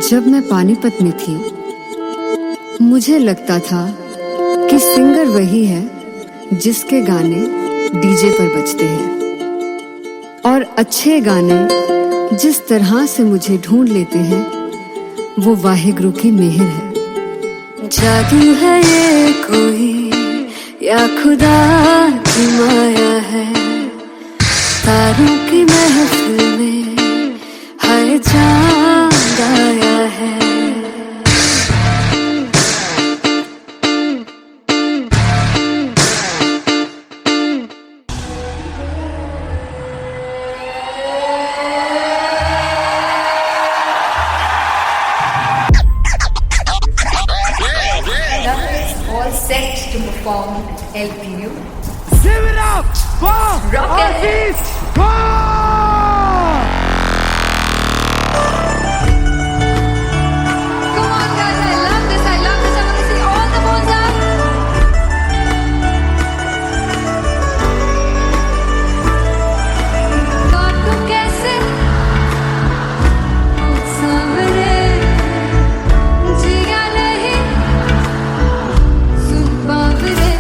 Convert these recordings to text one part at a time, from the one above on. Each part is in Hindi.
जब मैं पानीपत में थी, मुझे लगता था कि सिंगर वही है जिसके गाने डीजे पर बजते हैं, और अच्छे गाने जिस तरह से मुझे ढूंढ लेते हैं वो वाहिगुरु की मेहर है। जादू है ये कोई या खुदा की माया है, तारों की महफिल में हर चांद आया है। All set to perform LPU. Give it up for Artist Come on guys, I love this, I love this. I want to see all the balls up. काटू कैसे सामने जिया नहीं सुन बावरे।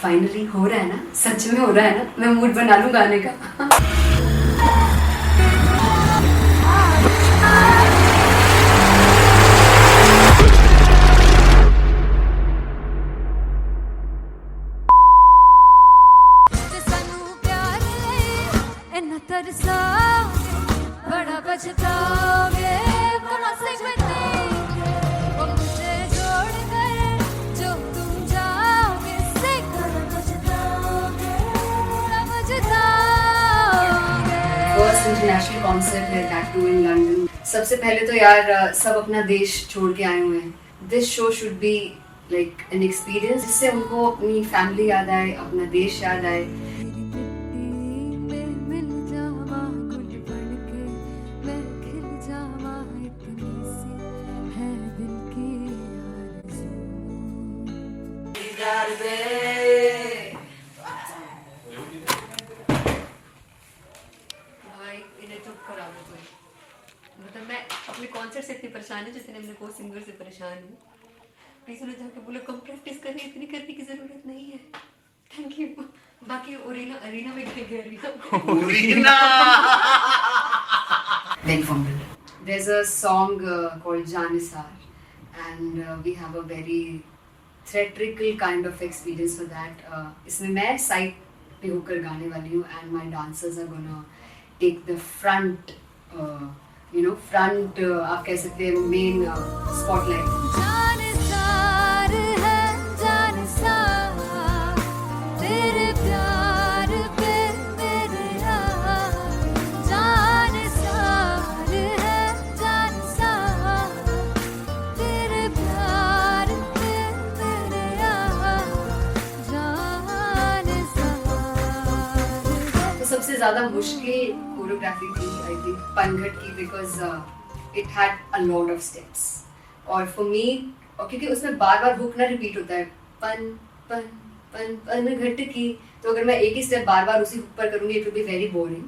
फाइनली हो रहा है ना, सच में हो रहा है ना, मैं मूड बना लूं गाने का। बड़ा पछताओगे बड़ा सिखते वो मुझे छोड़ कर जो तुम जाओगे से बड़ा पछताओगे बड़ा पछताओगे। फर्स्ट इंटरनेशनल कॉन्सर्ट है दैट टू इन लंदन। सबसे पहले तो यार सब अपना देश छोड़ के आए हुए हैं। This show should be like an experience जिससे उनको अपनी फैमिली याद आए, अपना देश याद आए। भाई इन्हें चुप करा दो कोई। मतलब मैं अपने कॉन्सर्ट से इतनी परेशान हूँ जितने अपने को सिंगर से परेशान हूँ। प्लीज उन्हें जाके बोलो कम प्रैक्टिस करनी, इतनी करने की जरूरत नहीं है। Thank you. बाकी अरीना में गए arena Then fumble. There's a song called Janisar and we have a very theatrical kind of experience for that. इसमें मैं साइड पे होकर गाने वाली हूँ and my dancers are gonna take the front, front आप कह सकते हैं main spotlight. जानिसार है जानिसार तेरे प्यार पे मेरे यार जानिसार है जानिसार तेरे प्यार पे मेरे यार जानिसार। तो सबसे ज़्यादा मुश्किल कोरियोग्राफी थी आई थिंक पनघट की because it had a lot of steps और फॉर मी और क्योंकि उसमें बार बार हुक ना रिपीट होता है पन पन पन पन घट की, तो अगर मैं एक ही स्टेप बार बार उसी हुक पर करूंगी it will be very boring.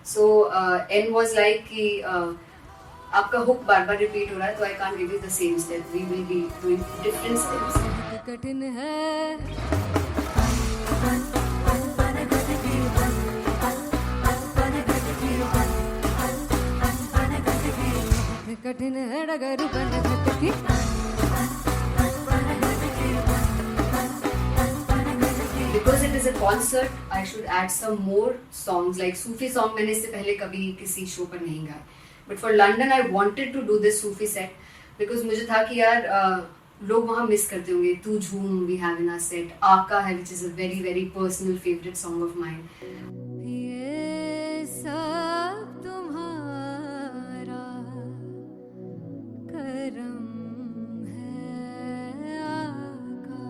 So an was like कि आपका हुक बार बार रिपीट हो रहा है तो I can't give you the same step, we will be doing different steps. कठिन है कठिन है डगर बन घटकी Because it is a concert, I should add some more songs like Sufi song. मैंने इससे पहले कभी किसी शो पर नहीं गाया, but for London I wanted to do this Sufi set because मुझे था कि यार लोग वहाँ मिस करते होंगे। तू झूम we have in our set, आका है which is a very very personal favorite song of mine. ये सब तुम्हारा करम है आका।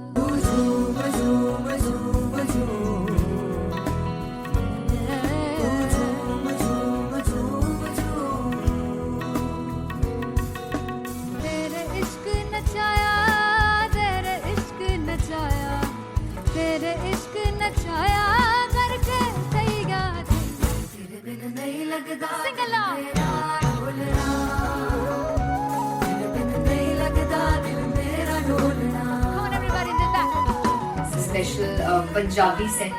तेरे इश्क नचाया तेरे इश्क नचाया तेरे इश्क नचाया करके सैया तेरे बिन नहीं लगता सिंगला ढोलना तेरे बिन नहीं लगता दिल मेरा ढोलना। Come on everybody in the back. Special Punjabi set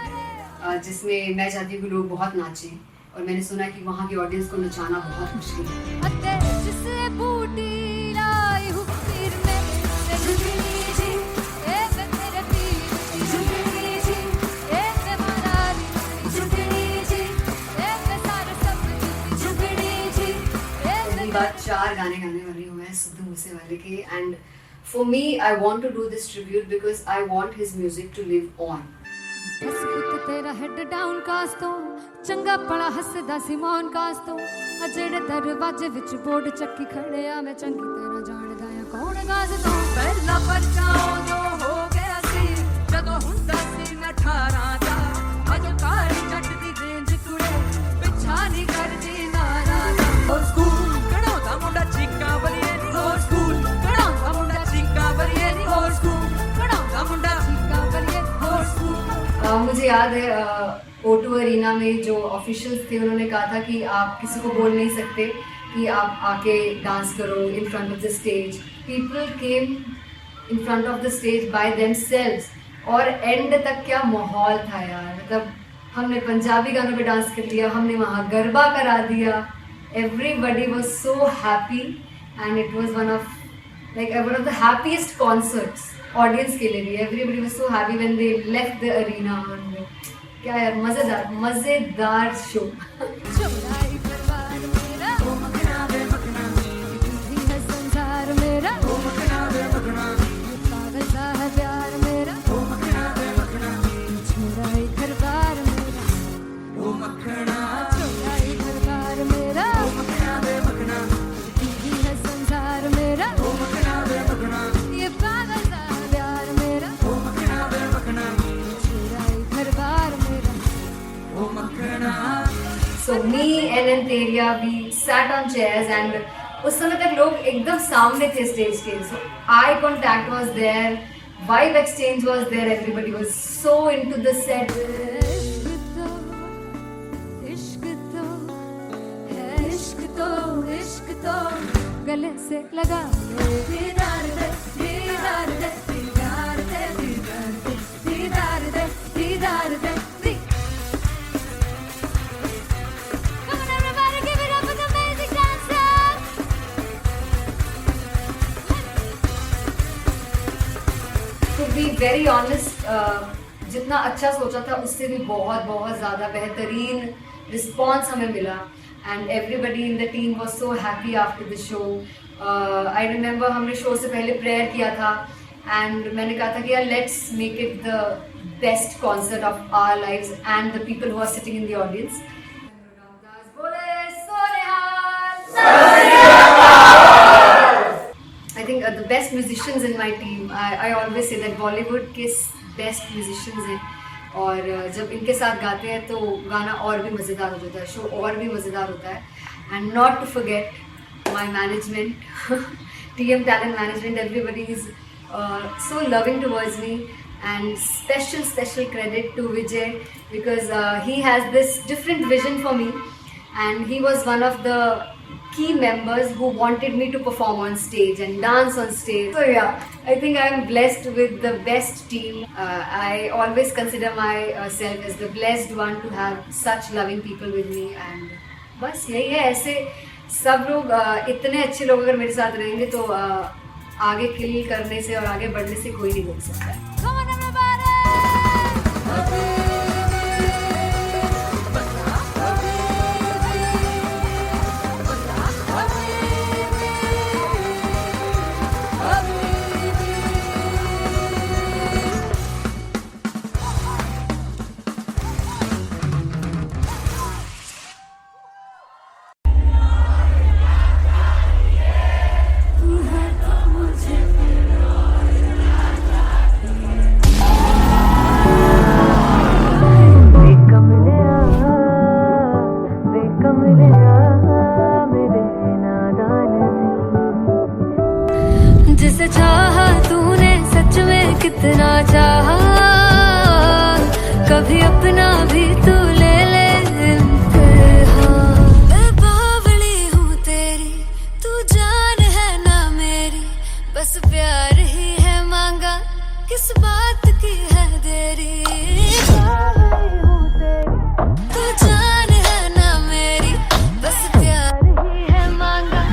जिसमें मैं चाहती हूँ कि लोग बहुत नाचें और मैंने सुना कि वहाँ की ऑडियंस को नचाना बहुत मुश्किल है। अते जिससे बूटी लाई हूँ फिर मैं झुकनी जी ए मैं तेरे पीर झुकनी जी ए मैं माराली झुकनी जी ए मैं सारे सब झुकनी जी ए पहली बार 4 गाने गाने वाली हूँ मैं सिद्धू मूसेवाले के and for me I want to do this tribute because I want his music to live on. बस पुत तेरा हेड डाउन कास तो चंगा पड़ा हसदा सिमोन कास तो अजड़े दरवाजे विच बोर्ड चक्की खड़े आ मैं चंगी तरह जानदा या कौन गाज तो पहला बचाओ जो हो गया सी जदों हुंदा सी मैं 18 दा अज कारी जट दी रेंज कुड़े पिछा नहीं करदी नारा दा स्कूल कढ़ाउंदा मुंडा चीका बलिए नी हो स्कूल कढ़ाउंदा मुंडा चीका बलिए नी हो स्कूल कढ़ाउंदा मुंडा चीका बलिए हो स्कूल। मुझे याद है O2 अरीना में जो ऑफिशियल्स थे उन्होंने कहा था कि आप किसी को बोल नहीं सकते कि आप आके डांस करो in front of the stage. People came in front of the stage by themselves और एंड तक क्या माहौल था यार, मतलब हमने पंजाबी गानों पे डांस कर लिया, हमने वहाँ गरबा करा दिया, everybody was so happy and it was one of the happiest concerts audience के लिए भी. Everybody was so happy when they left the arena. और क्या यार, मजेदार शो. चौराई परिवार मेरा, ओ मखना वे मखना, तू है संसार मेरा, ओ मखना वे मखना, पागल सा है प्यार मेरा, ओ मखना वे मखना, चौराई परिवार मेरा, ओ मखना, चौराई परिवार मेरा, ओ मखना वे मखना, तू है संसार मेरा, ओ मखना वे मखना, ये पागल सा है प्यार मेरा, ओ मखना वे मखना, चौराई परिवार मेरा, ओ मखना. So me and Antelia, we sat on chairs and उस समय तक लोग एकदम सामने थे स्टेज के. So eye contact was there, vibe exchange was there, everybody was so into the set. इश्क तो है, इश्क तो, इश्क तो गले से लगा ले. दीदार दे, दीदार दे, दीदार दे, दीदार दे, दीदार दे, दीदार दे. Come on everybody, give it up for the amazing dancers. To be very honest, जितना अच्छा सोचा था उससे भी बहुत बहुत ज़्यादा बेहतरीन रिस्पॉन्स हमें मिला. And everybody in the team was so happy after the show. I remember हमने शो से पहले प्रेयर किया था एंड मैंने कहा था कि यार let's make it the best concert of our lives and the people who are sitting in the audience. I think the best musicians in my team, I always say that Bollywood के best musicians हैं और जब इनके साथ गाते हैं तो गाना और भी मज़ेदार हो जाता है, शो और भी मज़ेदार होता है. And not to forget my management, TM Talent Management, everybody is so loving towards me. And special credit to Vijay because he has this different vision for me and he was one of the key members who wanted me to perform on stage and dance on stage. So yeah, I think I am blessed with the best team. I always consider myself as the blessed one to have such loving people with me. And बस यही है, ऐसे सब लोग इतने अच्छे लोग अगर मेरे साथ रहेंगे तो आगे किल करने से और आगे बढ़ने से कोई नहीं रोक सकता है. Come on everybody. जिसे चाहा तूने सच में कितना चाहा, कभी अपना भी तू ले ले इम्तिहान. मैं बावली हूँ तेरी, तू जान है ना मेरी, बस प्यार ही है मांगा, किस बात की है देरी. बावली हूँ तेरी, तू जान है ना मेरी, बस प्यार ही है मांगा.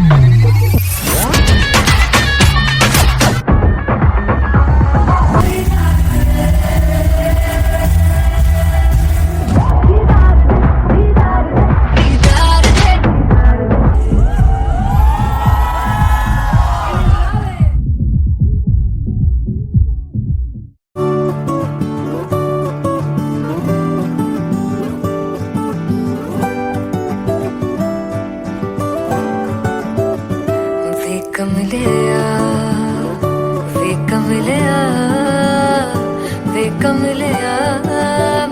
वे कमलिया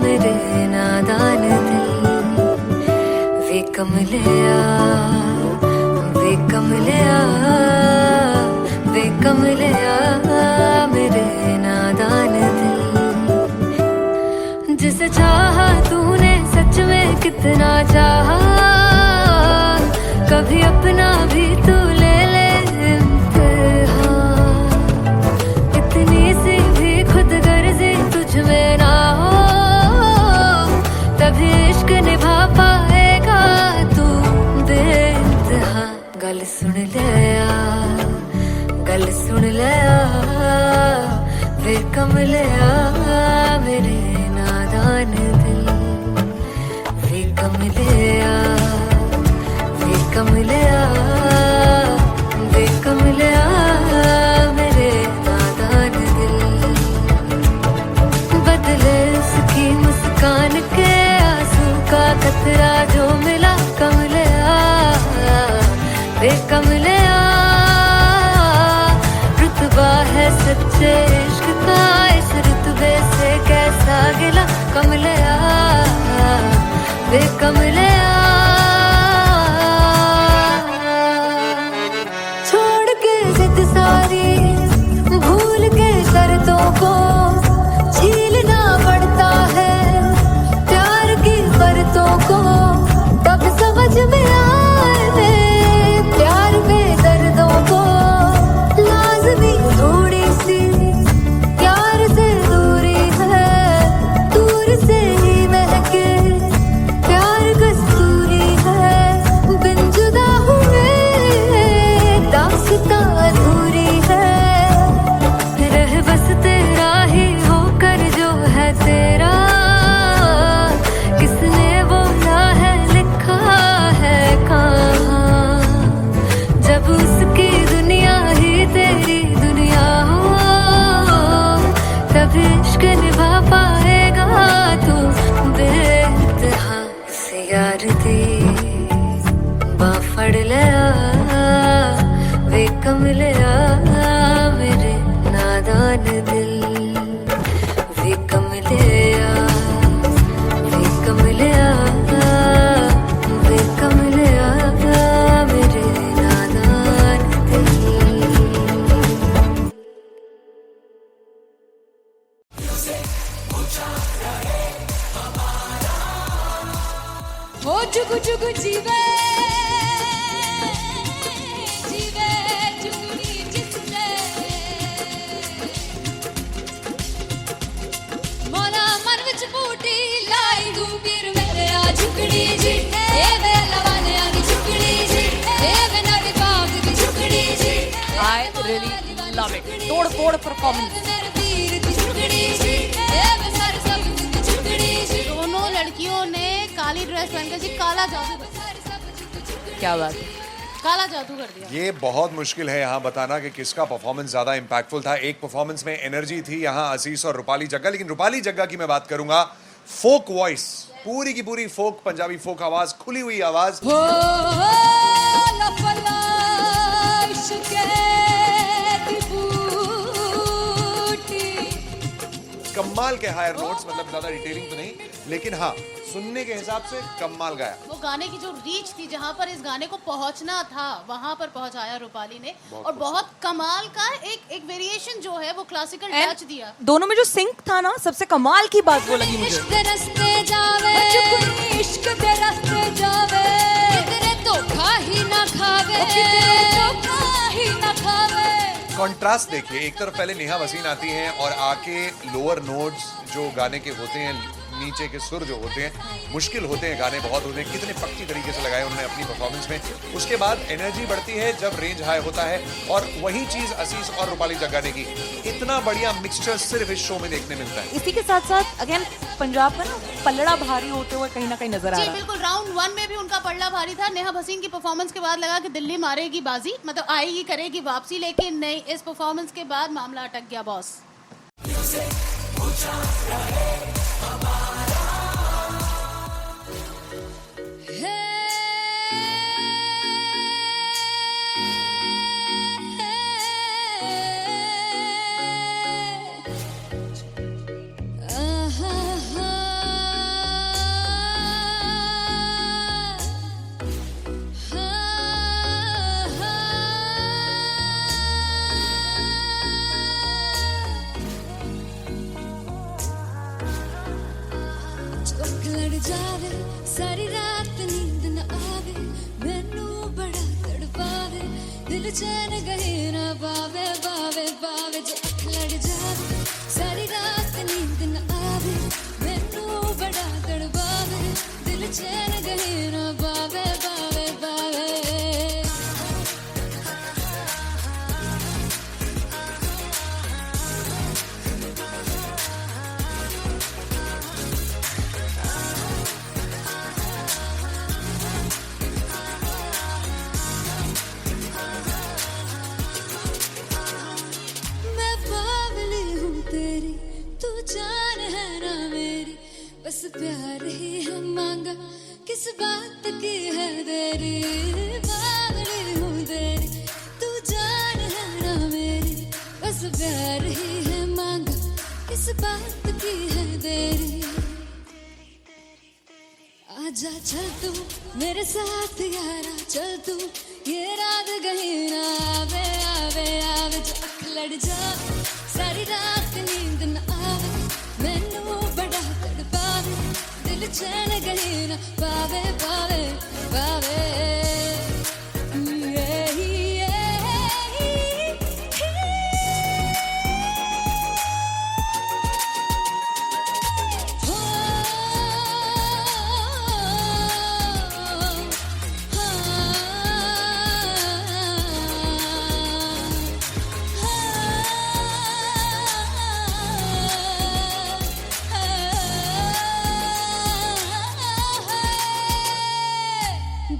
मेरे नादान दिल. वे कमलिया, वे कमलिया, वे कमलिया मेरे नादान दिल. जिसे चाहा तूने सच में कितना चाहा, कभी अपना भी तू ले ले इम्तिहान. इतनी सी भी खुद गर्जी सुन लिया गल सुन लिया वे कमलिया मेरे नादान दिल वे कमलिया वे कमलिया वे कमलिया मेरे नादान दिल बदले उसकी मुस्कान के आंसू का कतरा जो मिला कमलिया वे कमलिया रुतबा है सच्चे इश्क का इस रुतबे से कैसा गिला कमलिया वे कमलिया छोड़ के जिद सारी भूल के शर्तों को झीलना पड़ता है प्यार की परतों को तब समझ में आए प्यार में दर्दों को लाज़मी थोड़ी सी प्यार से दूरी है दूर से ही महके प्यार कस्तूरी है बिन जुदा हुए दास्तां अधूरी है रह बस तेरा ही होकर जो है तेरा किसने बोला है लिखा है कहाँ जब उसकी दुनिया ही तेरी दुनिया हो तब इश्क निभा पाएगा तू बेइंतहा से यार दी बाफड़ लिया वे कमलिया मेरे नादान दिल वे कमलिया वे कमलिया वे कमलिया मेरे नादान दिल हो जुगु जुगु जीवे जीवे जुगनी जिससे मोला मन विच बूटी लाई गुबीर मेरे आ झुकड़ी जी ए वे लवाने आ दी झुकड़ी जी ए वे नवी बाग दी झुकड़ी जी I really love it. तोड़ फोड़ परफॉर्मेंस। मेरे वीर दी झुकड़ी जी ए वे सर सब दी झुकड़ी जी दोनों लड़कियों ने काली ड्रेस पहनकर जी काला जादू कर दिया। क्या बात है। काला जादू कर दिया। ये बहुत मुश्किल है यहाँ बताना कि किसका परफॉर्मेंस ज्यादा इंपैक्टफुल था। एक परफॉर्मेंस में एनर्जी थी यहाँ असीस और रूपाली जग्गा, लेकिन रूपाली जग्गा की मैं बात करूंगा फोक वॉइस, पूरी की पूरी फोक पंजाबी फोक आवाज, खुली हुई आवाज। हो लफला इश्क़े दी बूटी कमाल के हायर नोट्स, मतलब ज्यादा डिटेलिंग तो नहीं, लेकिन हाँ सुनने के हिसाब से कमाल गाया। वो गाने की जो रीच थी, जहाँ पर इस गाने को पहुंचना था वहां पर पहुंचाया रूपाली ने, और बहुत कमाल का एक वेरिएशन जो है वो क्लासिकल टच दिया। दोनों में जो सिंक था ना, सबसे कमाल की बात वो लगी मुझे। इश्क दे रस्ते जावे इश्क दे रस्ते जावे कितने धोखा ही ना खावे धोखा ही ना खावे। कॉन्ट्रास्ट देखिए, एक तरफ पहले नेहा वसीन आती हैं और आके लोअर नोट्स जो गाने के होते हैं, नीचे के सुर जो होते हैं, मुश्किल होते हैं, गाने बहुत होते हैं, कितने पक्की तरीके से लगाए उन्होंने अपनी परफॉर्मेंस में। उसके बाद एनर्जी बढ़ती है जब रेंज हाई होता है, और वही चीज असीस और रूपाली जग्गा ने की। इतना बढ़िया मिक्सचर सिर्फ इस शो में देखने मिलता है। इसी के साथ साथ अगेन पंजाब का ना पलड़ा भारी होते हुए कहीं ना कहीं नजर आ जी रहा है। बिल्कुल, राउंड 1 में भी उनका पलड़ा भारी था। नेहा भसीन की परफॉर्मेंस के बाद लगा कि दिल्ली मारेगी बाजी, मतलब आएगी करेगी वापसी, लेकिन नहीं, इस परफॉर्मेंस के बाद मामला अटक गया बॉस। जावे सारी रात नींद न आवे मैनू बड़ा तड़पावे दिल चैन गहे ना पावे पावे पावे जो अख लड़ जावे सारी रात नींद न आवे मैनू बड़ा तड़पावे दिल चैन गहे ना पावे पावे पावे प्यार ही है मांगा, किस बात की है देरी, बावड़ी हूँ तेरी, तू जान है ना मेरी, बस प्यार ही है मांगा, किस बात की है देरी। आजा चल तू मेरे साथ यारा, चल तू ये रात कहीं ना आवे, आवे आवे जो अख लड़ जा, सारी रात नींद न आवे, मैनू बड़ा तड़पावे, दिल चैन कहीं ना पावे, पावे पावे।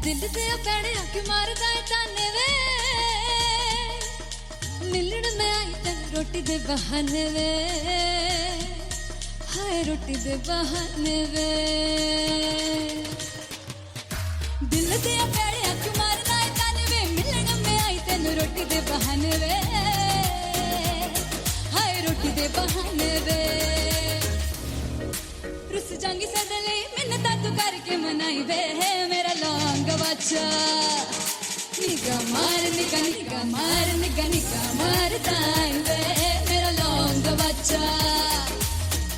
दिल दे पैणे आके मारदा है ताने वे, मिलन में आई तेन रोटी दे बहाने वे, हाय रोटी दे बहाने वे। दिल दे पैणे आके मारदा है ताने वे, मिलन में आई तेन रोटी दे बहाने वे, हाय रोटी दे बहाने वे। रुस जांगी सदले मिन्नता तू करके मनाई वे, मेरा लौंग बच्चा निगा मार निगा निगा मार निगा निगा मारदाई वे, मेरा लौंग बच्चा।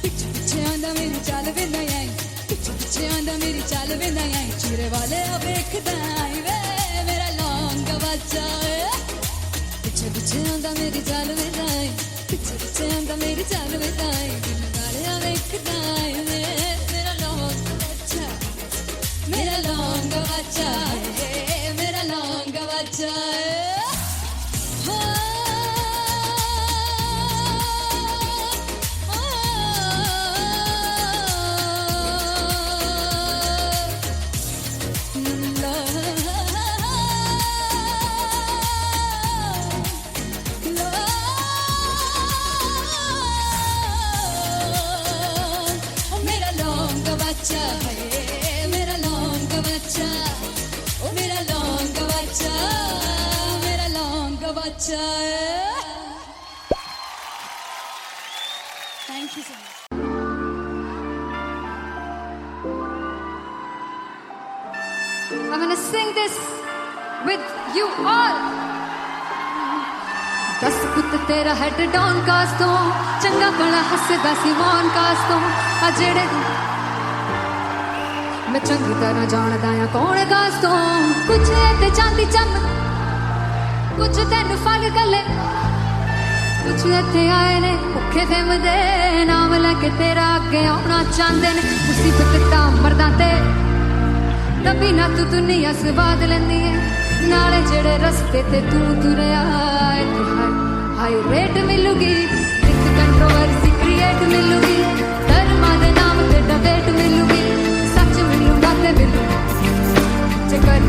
पिछे पिछे आंदा मेरी चाल वे ना आई, पिछे पिछे आंदा मेरी चाल वे ना आई, चूरे वाले वेखदा आई वे, मेरा लौंग बच्चा। पिछे पिछे आंदा मेरी चाल वे ना आई, पिछे पिछे आंदा मेरी चाल वे ना आई, दिल वाले वेखदा आई वे, मेरा लौंग बच्चा, मेरा लौंग बच्चा, मेरा लौंग बच्चा। मेरा लौंग बच्चा है, मेरा लौंग बच्चा, ओ मेरा लौंग बच्चा, मेरा लौंग बच्चा। Thank you so much. I'm gonna sing this with you all. दस पुत तेरा हेड डाउन कास तो, चंगा बड़ा हसदा सी मौन कास तो, आ जेड़े मैं चंगी तरह जानदा आ कौन कास तो, कुछ ते चांदी चम, कुछ तेन फल गले, कुछ इत्थे आए ने भुखे फिमदे, नाम लैके तेरा अगे आउणा चाहंदे ने, मुसीबत तां मरदा ते तभी ना तू दुनिया स्वाद लैंदी है, नाले जेड़े रस्ते ते तू तुरया, हाई रेट मिलूगी, एक कंट्रोवर्सी क्रिएट मिलूगी, धर्मा दे नाम ते डिबेट मिलूगी, सच मिलूगा ते मिलूगी, जेकर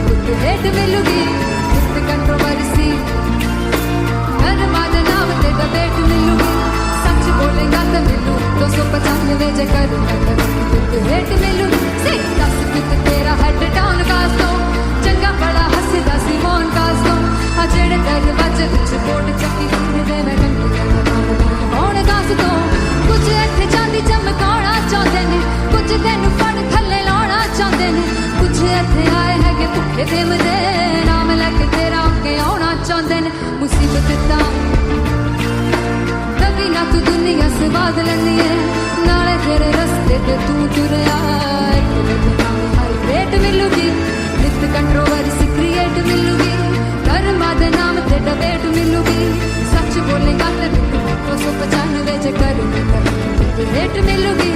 कुछ रेट मिलूगी, एक कंट्रोवर्सी, धर्मा दे नाम ते डिबेट मिलूगी, सच बोलेगा ते मिलू 295 जेकर रेट मिलूगी। दस पुत तेरा हेड डाउन कास तो, चंगा बड़ा हसदा सी मौन कास तो, आ जेड़े दरवाजे विच बोर्ड चक्की फिरदे, मैं चंगी तरह कौन कास तो, कुछ इत्थे चांदी चमकाउणा चाहुंदे ने, कुछ तैनू फड़ थल्ले लाउणा चाहुंदे ने, कुछ इत्थे आए हैगे भुखे फिमदे, नाम लैके तेरा अगे आउणा चाहुंदे ने, मुसीबत तां तभी ना तू दुनिया स्वाद लैंदी है, नाले तेरे रस्ते ते तू तुरया, रेट मिलूगी, नित कंट्रोवर्सी क्रिएट मिलूगी, धर्मा दे नाम ते डिबेट मिलूगी, सच बोलेगा ते मिलूगी 295 जेकर रेट मिलूगी,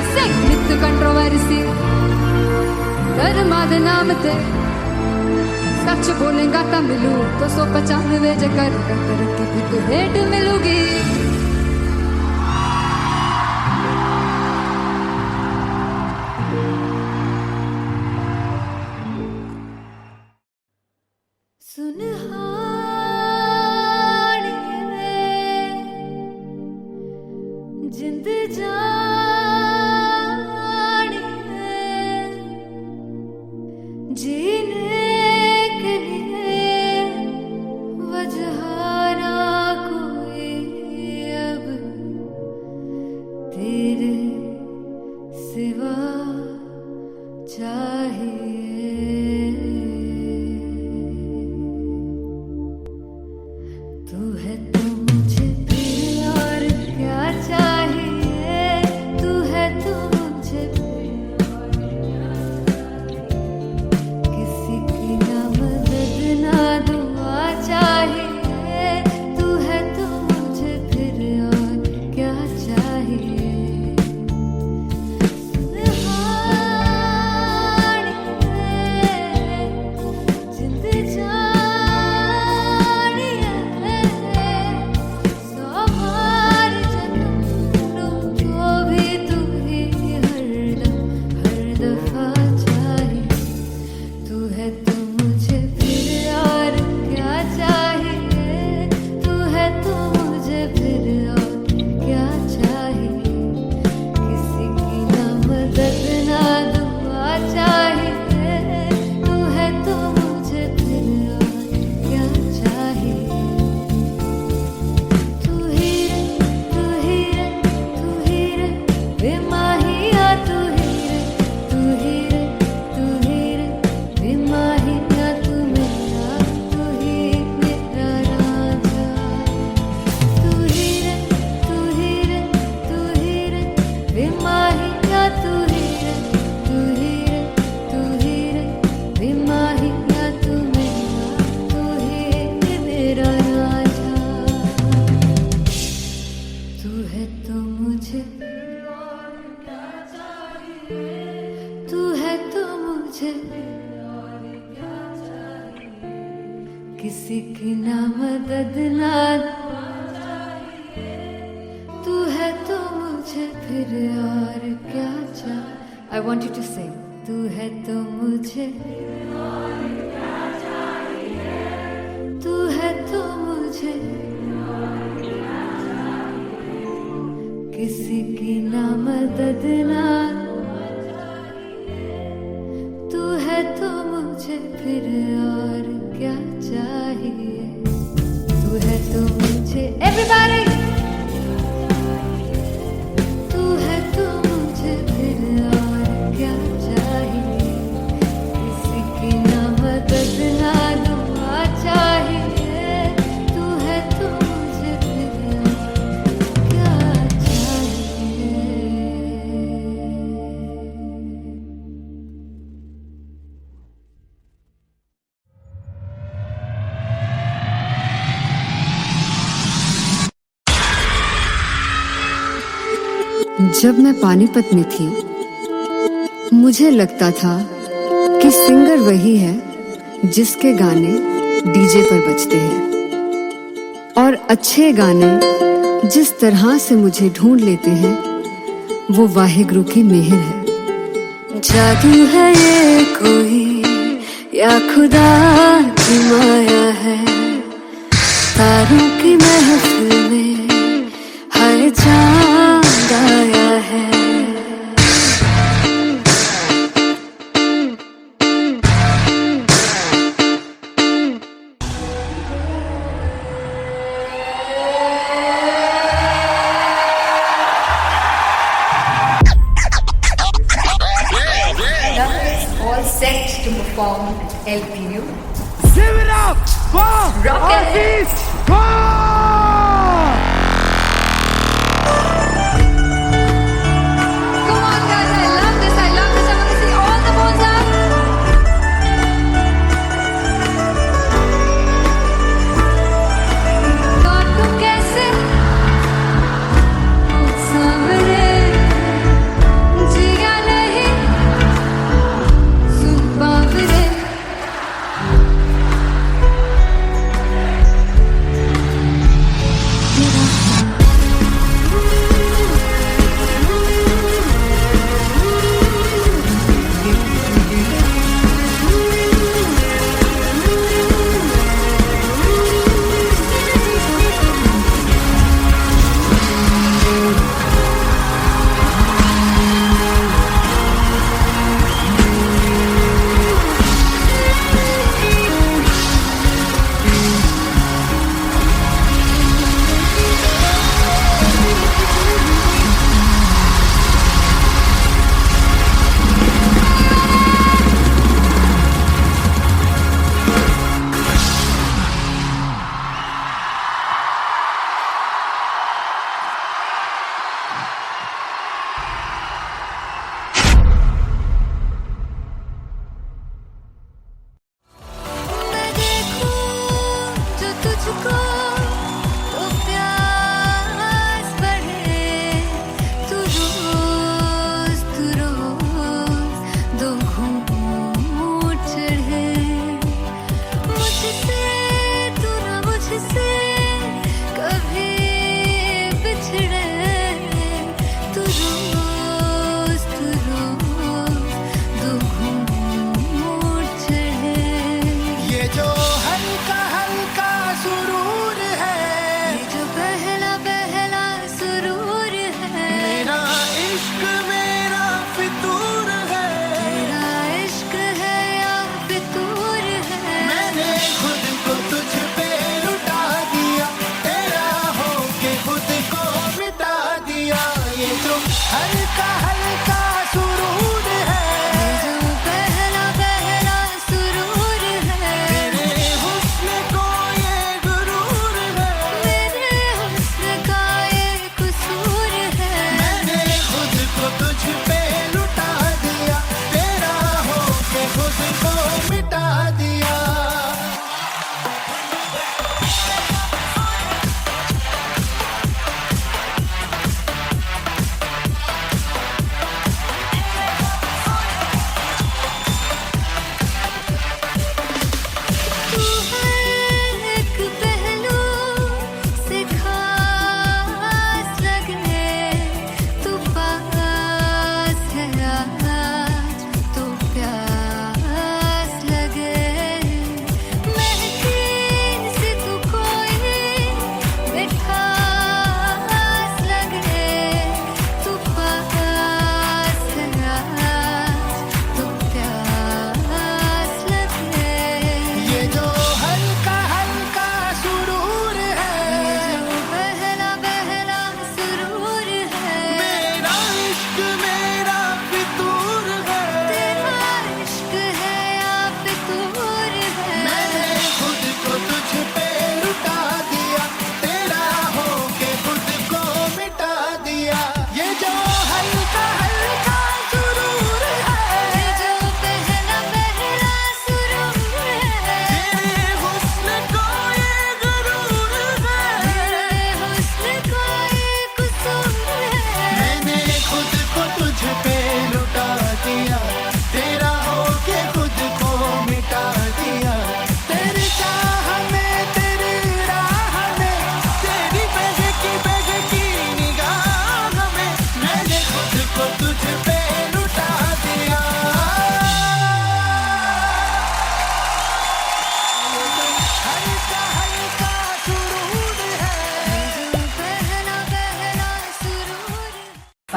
नित कंट्रोवर्सी, धर्मा दे नाम ते, सच बोलेगा तो मिलू 295 जेकर रेट मिलूगी। जिंद जान किसी की ना मदद ना तू है तो मुझे फिर और क्या चाह। I want you to sing. तू है तो मुझे तू है तो मुझे किसी की ना मदद ना तू है तो मुझे फिर और क्या चाहिए। तू है तो मुझे everybody तू है तो मुझे फिर और क्या चाहिए। किसी की ना मदद ना दुआ चाहिए। तू है तो मुझे फिर और क्या चाहिए। जब मैं पानीपत में थी मुझे लगता था कि सिंगर वही है जिसके गाने डीजे पर बजते हैं और अच्छे गाने जिस तरह से मुझे ढूंढ लेते हैं वो वाहिगुरु की मेहर है। जादू है ये कोई या खुदा की माया है। तारों की महफिल में हर चांद आया है। All set to perform LPU. Give it up for Aziz Khan! Come on guys, I love this, I love this. I want to see all the balls up. God को कैसे सावरे जिया नहीं सुन पावरे।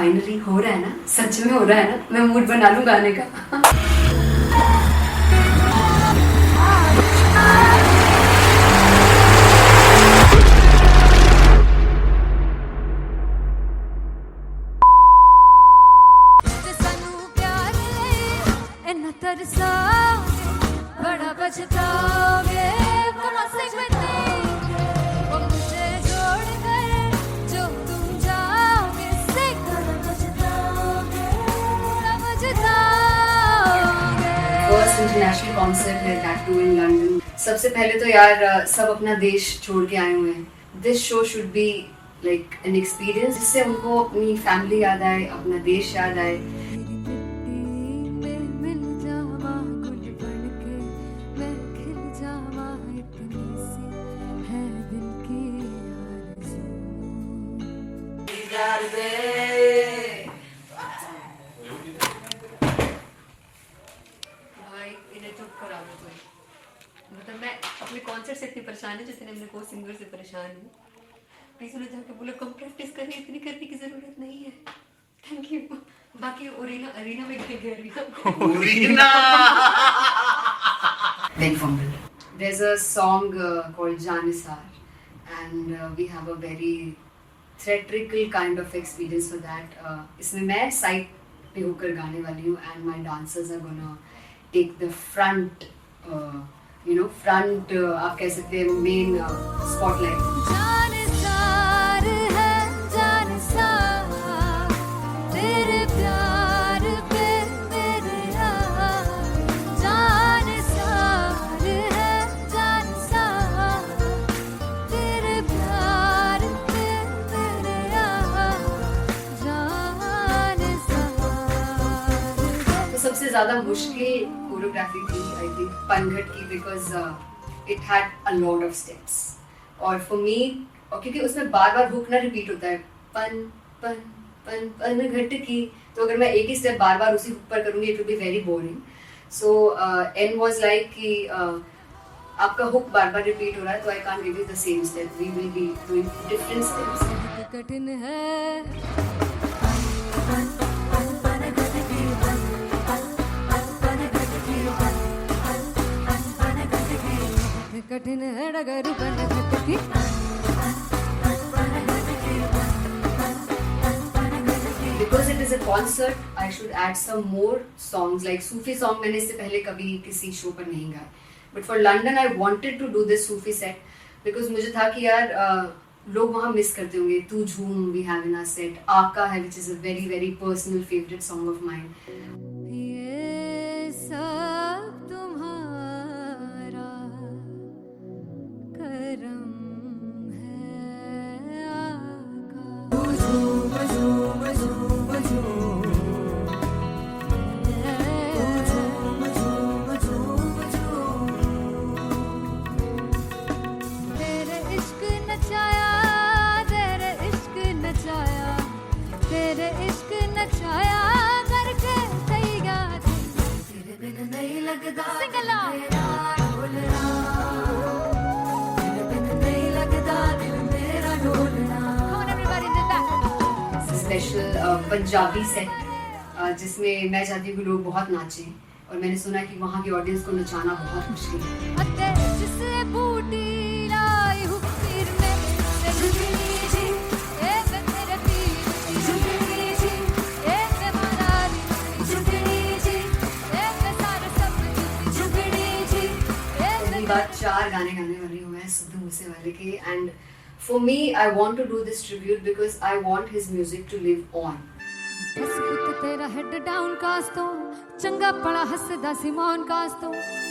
फाइनली हो रहा है ना, सच में हो रहा है ना, मैं मूड बना लूं गाने का। ਤੇ ਸਾਨੂੰ ਪਿਆਰ ਲਈ ਇੰਨਾ ਤਰਸਾਓਗੇ, ਬੜਾ ਪਛਤਾਓਗੇ, ਬੜਾ ਸਿਖਦੇ ਉਹ ਮੁਝੇ छोड़ कर जो तुम जाओगे, से बड़ा पछताओगे, बड़ा पछताओगे। फर्स्ट इंटरनेशनल कॉन्सर्ट है दैट टू इन लंदन। सबसे पहले तो यार सब अपना देश छोड़ के आए हुए हैं। This show should be like an experience जिससे उनको अपनी फैमिली याद आए, अपना देश याद आए। मिल जावा गुल बनके, मैं खिल जावा इतनी सी है दिल की आरज़ू। भाई इन्हें चुप करा दो कोई। मतलब मैं अपने कॉन्सर्ट से इतनी परेशान है जितने मैं को सिंगर से परेशान हूँ। प्लीज उन्हें जाके बोलो कम प्रैक्टिस करिए, इतनी करने की जरूरत नहीं है। Thank you. बाकी अरीना में गए arena Very fumble. There's a song called Janisar, and we have a very theatrical kind of experience for that. इसमें मैं साइड पे होकर गाने वाली हूँ, and my dancers are gonna take the front, front आप कह सकते हैं main spotlight. जानसार है जानसार, तेरे प्यार पे मेरे जानसार है जानसार, तेरे प्यार पे मेरे जानसार। तो सबसे ज़्यादा मुश्किल कोरियोग्राफी थी आई थिंक पनघट की, because it had a lot of steps. और फॉर मी, और क्योंकि उसमें बार बार हुक ना रिपीट होता है, पन पन पन पनघट की, तो अगर मैं एक ही स्टेप बार बार उसी हुक पर करूँगी it will be very boring. So an was like कि आपका हुक बार बार रिपीट हो रहा है, तो I can't give you the same step, we will be doing different steps. कठिन है कठिन है डगर पनघट की। Because it is a concert, I should add some more songs like Sufi song. मैंने इससे पहले कभी किसी शो पर नहीं गाया, but for London I wanted to do this Sufi set because मुझे था कि यार लोग वहाँ मिस करते होंगे। तू झूम we have in our set, आका है which is a very very personal favorite song of mine. ये सब तुम्हारा करम है आका। तेरे इश्क नचाया, तेरे इश्क नचाया, तेरे इश्क नचाया करके तैयार, तेरे बिन नहीं लगता सिंगला, तेरे बिन नहीं लगता दिल मेरा ढोलना। Come on everybody, do that. Special Punjabi set जिसमें मैं चाहती हूँ कि लोग बहुत नाचें, और मैंने सुना कि वहाँ की ऑडियंस को नचाना बहुत मुश्किल है। अते जिसे बूटी लाई हूँ पीर में, ते झुकनी जी, ए वे तेरे पीर की झुकनी जी, ए वे मरारी झुकनी जी, ए वे सारे सब झुकनी जी, ए वे पहली बार 4 गाने गाने वाली हूँ मैं सिद्धू मूसेवाले के, and for me I want to do this tribute because I want his music to live on. बस पुत तेरा हेड डाउन कास तो चंगा पड़ा हसदा सिमोन कास तो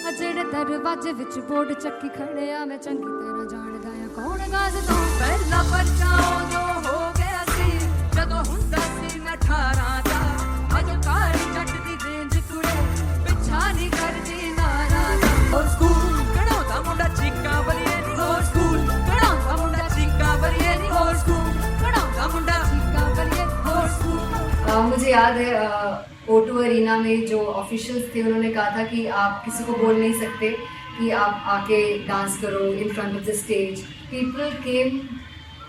अजेड़े दरवाजे विच बोर्ड चक्की खड़े आ मैं चंगी तरह जानदा आ कौन गाज तो पहला बचाओ जो हो गया सी जदों हुंदा सी मैं 18 दा अज काली जट दी रेंज कुड़े पिछा नहीं करदी नाराज़ हो स्कूल कढ़ाउंदा मुंडा चीका बलिए नी हो स्कूल कढ़ाउंदा मुंडा चीका बलिए नी हो स्कूल कढ़ाउंदा मुंडा चीका बलिए हो स्कूल। मुझे याद है O2 अरीना में जो ऑफिशियल्स थे उन्होंने कहा था कि आप किसी को बोल नहीं सकते कि आप आके डांस करो in front of the stage. People came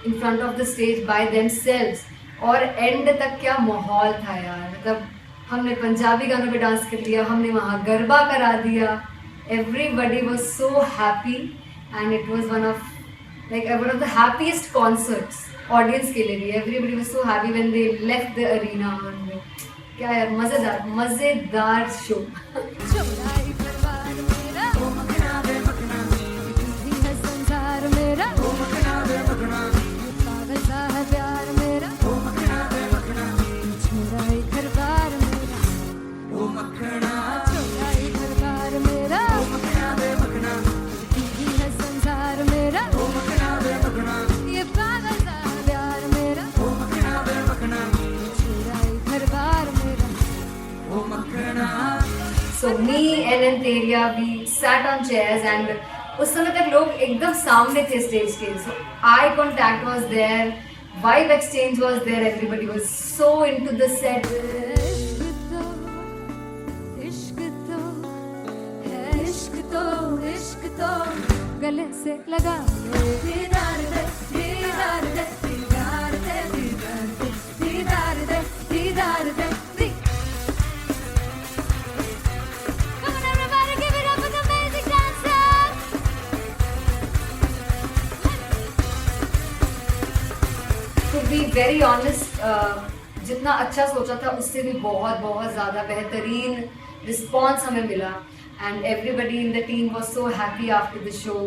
in front of the stage by themselves और एंड तक क्या माहौल था यार, मतलब हमने पंजाबी गानों पे डांस कर लिया, हमने वहाँ गरबा करा दिया, everybody was so happy and it was one of the happiest concerts audience के लिए भी. Everybody was so happy when they left the arena. क्या यार, मजेदार शो. चौराई परिवार मेरा ओ मखना वे मखना तू है संसार मेरा ओ मखना वे मखना पागल सा है प्यार मेरा ओ मखना वे मखना चौराई परिवार मेरा ओ मखना चौराई परिवार मेरा ओ मखना वे मखना तू है संसार मेरा ओ मखना वे मखना ये पागल सा है प्यार मेरा ओ मखना वे मखना चौराई परिवार मेरा. So me and Antheria, we sat on chairs and उस समय तक लोग एकदम सामने थे स्टेज के. So eye contact was there, vibe exchange was there, everybody was so into the set. इश्क तो गले से लगा दीदार दे दीदार दे दीदार दे दीदार दे दीदार दे. Come on everybody, give it up for the amazing dancers. To be very honest, जितना अच्छा सोचा था उससे भी बहुत ज़्यादा बेहतरीन रिस्पॉन्स हमें मिला. And everybody in the team was so happy after the show.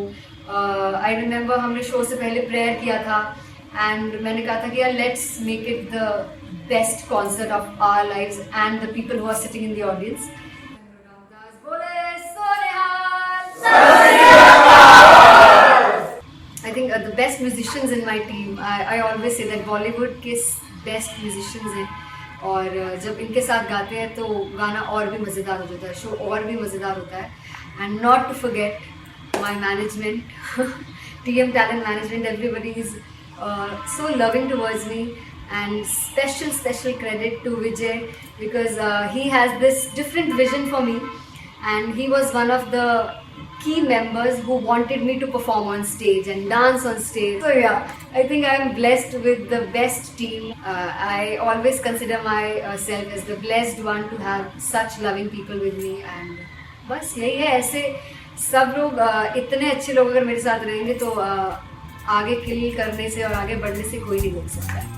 I remember हमने शो से पहले प्रेयर किया था and मैंने कहा था कि यार let's make it the best concert of our lives and the people who are sitting in the audience. I think the best musicians in my team. I always say that Bollywood के best musicians हैं. और जब इनके साथ गाते हैं तो गाना और भी मज़ेदार हो जाता है, शो और भी मज़ेदार होता है. And not to forget my management, TM Talent Management, everybody is so loving towards me. And special credit to Vijay because he has this different vision for me and he was one of the key members who wanted me to perform on stage and dance on stage. So yeah, I think I am blessed with the best team. I always consider myself as the blessed one to have such loving people with me. And बस यही है, ऐसे सब लोग इतने अच्छे लोग अगर मेरे साथ रहेंगे तो आगे किल करने से और आगे बढ़ने से कोई नहीं रोक सकता है.